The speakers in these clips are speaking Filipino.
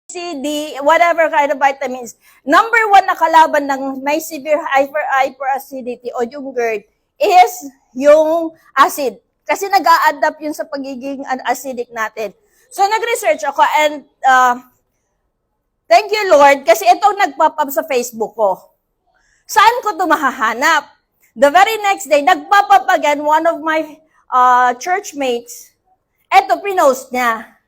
C, D, whatever kind of vitamins. Number one na kalaban ng may severe hyperacidity o yung GERD is yung acid. Kasi nag-a-adapt yun sa pagiging acidic natin. So, nag-research ako and thank you, Lord, kasi itong nag-pop up sa Facebook ko. Saan ko ito mahahanap? The very next day, nag-pop up again one of my churchmates. Ito, pinost niya.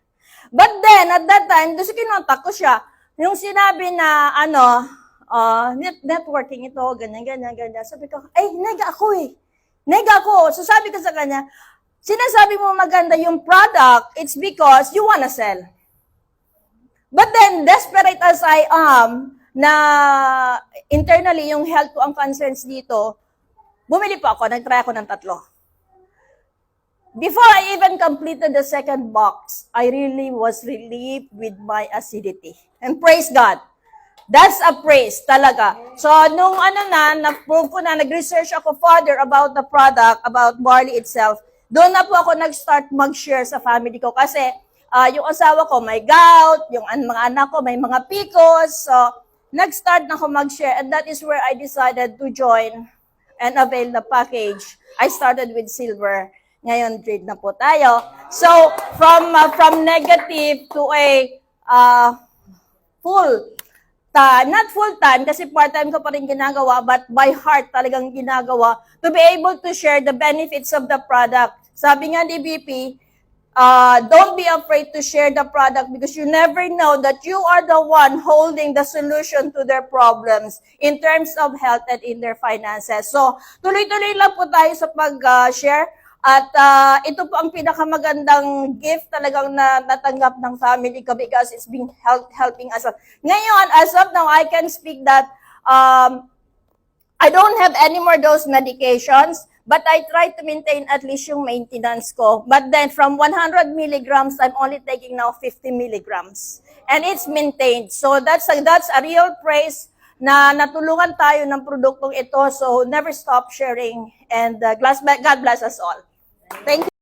But then, at that time, doon kinontak ko siya. Yung sinabi na, networking ito, ganyan. Sabi ko, ay, nega ako eh. Nega ako. So sabi ko sa kanya, sinasabi mo maganda yung product, it's because you wanna sell. But then, desperate as I am, na internally yung health ko ang concerns dito, bumili po ako, nag-try ako ng 3. Before I even completed the second box, I really was relieved with my acidity. And praise God. That's a praise talaga. So, nung na-prove ko na, nag-research ako further about the product, about barley itself, doon na po ako nag-start mag-share sa family ko. Kasi, yung asawa ko may gout, yung mga anak ko may mga PCOS. So, nag-start na ako mag-share. And that is where I decided to join and avail the package. I started with silver. Ngayon, trade na po tayo. So, from negative to a full time, not full time, kasi part-time ko pa rin ginagawa, but by heart talagang ginagawa, to be able to share the benefits of the product. Sabi nga ni BP, don't be afraid to share the product because you never know that you are the one holding the solution to their problems in terms of health and in their finances. So, tuloy-tuloy lang po tayo sa pag-share. At ito po ang pinakamagandang gift talagang natanggap ng family ko because it's been helping us. Ngayon, as of now, I can speak that I don't have any more those medications, but I try to maintain at least yung maintenance ko. But then from 100 milligrams, I'm only taking now 50 milligrams. And it's maintained. So that's a real praise na natulungan tayo ng produktong ito. So never stop sharing. And God bless us all. Thank you.